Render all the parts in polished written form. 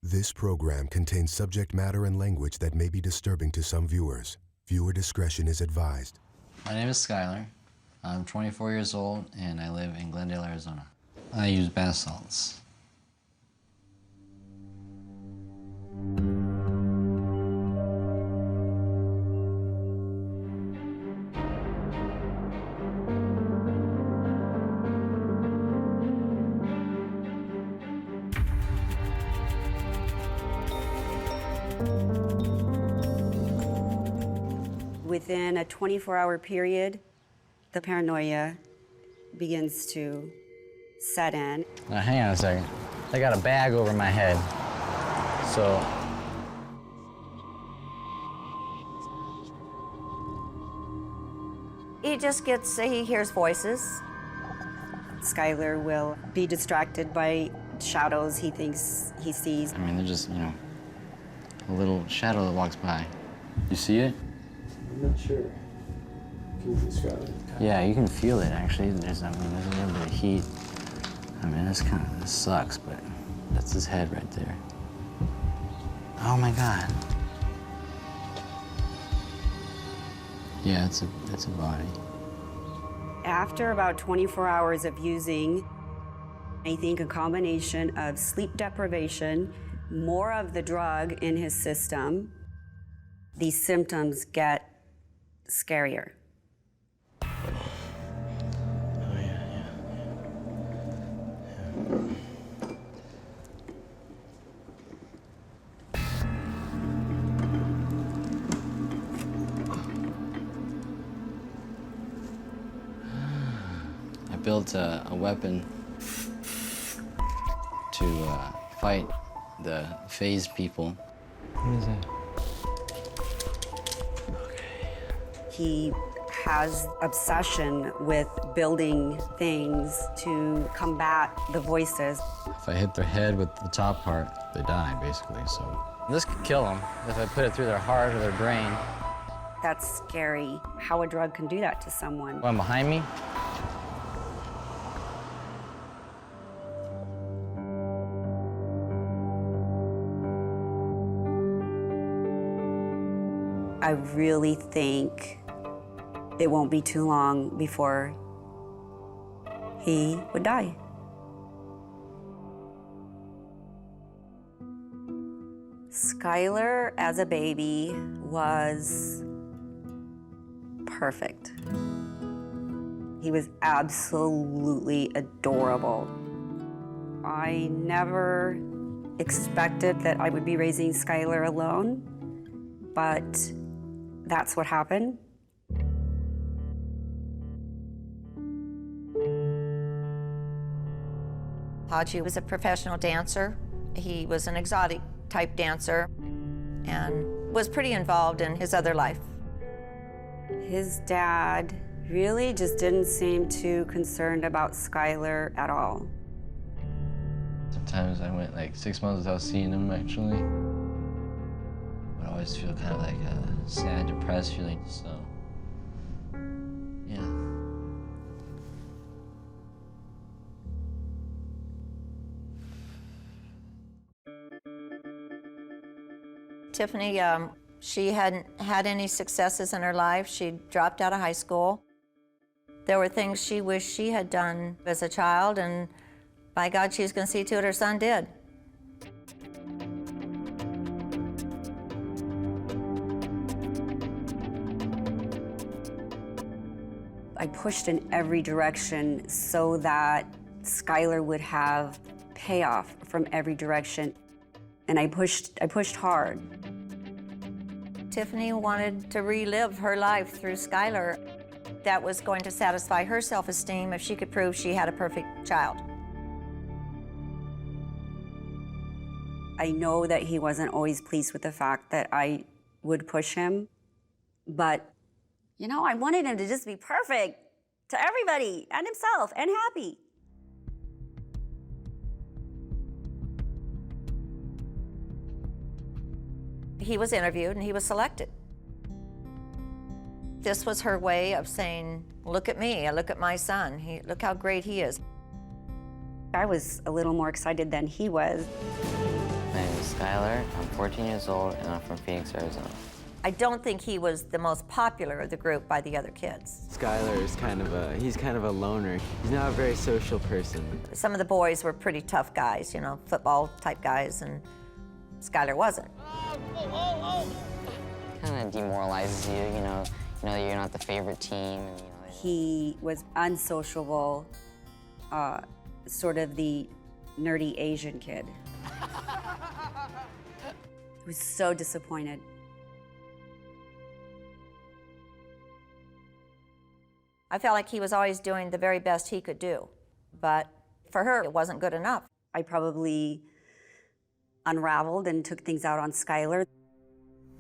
This program contains subject matter and language that may be disturbing to some viewers. Viewer discretion is advised. My name is Skyler. I'm 24 years old and I live in Glendale, Arizona. I use bath salts. Within a 24-hour period, the paranoia begins to set in. Now, hang on a second. I got a bag over my head, so... He hears voices. Skyler will be distracted by shadows he thinks he sees. I mean, they're just, a little shadow that walks by. You see it? I'm not sure. Can you describe it? Yeah, you can feel it, actually. There's a little bit of heat. I mean, this sucks, but that's his head right there. Oh, my God. Yeah, it's a body. After about 24 hours of using, I think a combination of sleep deprivation, more of the drug in his system, these symptoms get scarier. Oh, yeah. I built a weapon to fight the phased people. What is that? He has obsession with building things to combat the voices. If I hit their head with the top part, they die, basically, so. This could kill them if I put it through their heart or their brain. That's scary, how a drug can do that to someone. One behind me. I really think it won't be too long before he would die. Skyler, as a baby, was perfect. He was absolutely adorable. I never expected that I would be raising Skyler alone, but that's what happened. Haji was a professional dancer. He was an exotic type dancer and was pretty involved in his other life. His dad really just didn't seem too concerned about Skyler at all. Sometimes I went like 6 months without seeing him, actually. I always feel kind of like a sad, depressed feeling, so, yeah. Tiffany, she hadn't had any successes in her life. She dropped out of high school. There were things she wished she had done as a child, and by God, she's going to see to it her son did. I pushed in every direction so that Skyler would have payoff from every direction. And I pushed hard. Tiffany wanted to relive her life through Skyler. That was going to satisfy her self-esteem if she could prove she had a perfect child. I know that he wasn't always pleased with the fact that I would push him, but I wanted him to just be perfect to everybody and himself and happy. He was interviewed and he was selected. This was her way of saying, look at me, look at my son, look how great he is. I was a little more excited than he was. My name is Skyler. I'm 14 years old, and I'm from Phoenix, Arizona. I don't think he was the most popular of the group by the other kids. Skyler is he's kind of a loner. He's not a very social person. Some of the boys were pretty tough guys, you know, football type guys, and Skyler wasn't. Kind of demoralizes you, you know that you're not the favorite team. And, He was unsociable, sort of the nerdy Asian kid. I was so disappointed. I felt like he was always doing the very best he could do, but for her, it wasn't good enough. I probably unraveled and took things out on Skyler.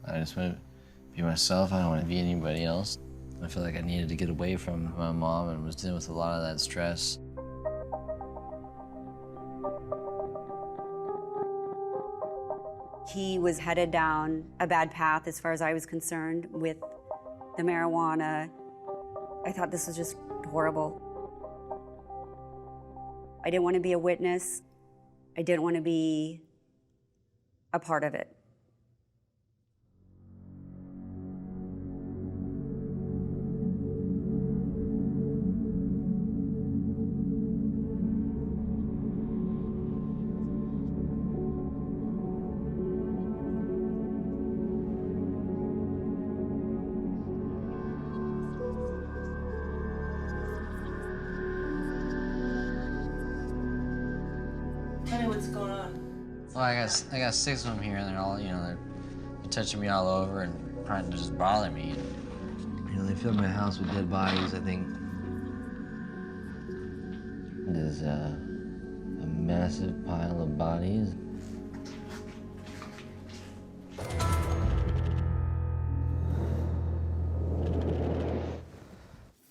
I just want to be myself. I don't want to be anybody else. I feel like I needed to get away from my mom and was dealing with a lot of that stress. He was headed down a bad path as far as I was concerned with the marijuana. I thought this was just horrible. I didn't want to be a witness. I didn't want to be a part of it. Hey, what's going on? Well, I got 6 of them here, and they're all, they're touching me all over and trying to just bother me. They filled my house with dead bodies. I think there's a massive pile of bodies.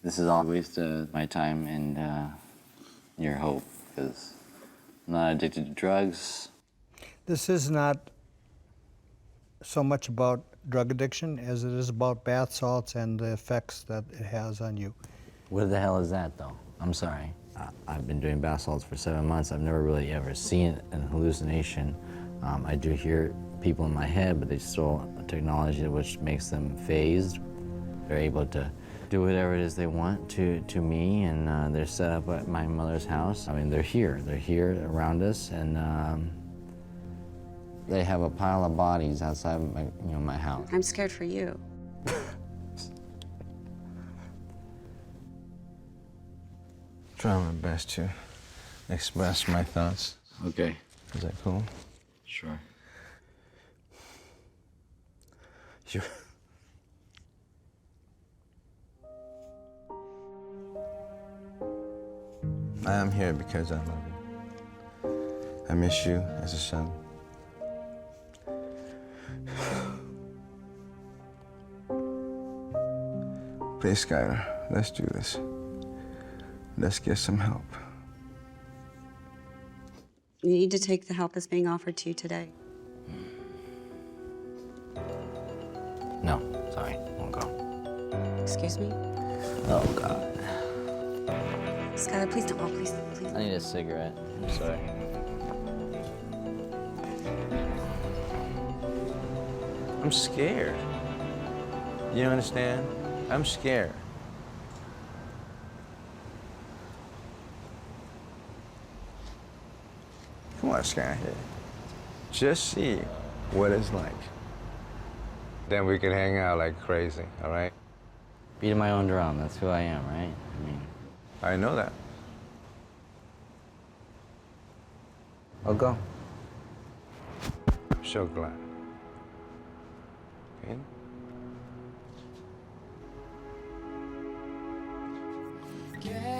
This is all a waste of my time and your hope, because I'm not addicted to drugs. This is not so much about drug addiction as it is about bath salts and the effects that it has on you. What the hell is that, though? I'm sorry. I've been doing bath salts for 7 months. I've never really ever seen an hallucination. I do hear people in my head, but they still technology which makes them phased. They're able to do whatever it is they want to me, and they're set up at my mother's house. I mean, they're here around us, and they have a pile of bodies outside my house. I'm scared for you. Trying my best to express my thoughts. Okay. Is that cool? Sure. Sure. I am here because I love you. I miss you as a son. Please, Skyler, let's do this. Let's get some help. You need to take the help that's being offered to you today. No, sorry, won't go. Excuse me? Oh, God. Skyler, please don't. Oh, please, please. I need a cigarette. I'm sorry. I'm scared. You understand? I'm scared. Come on, Sky. Just see what it's like. Then we can hang out like crazy, all right? Beating my own drum, that's who I am, right? I mean, I know that. I'll go. I'm so glad. Okay? Get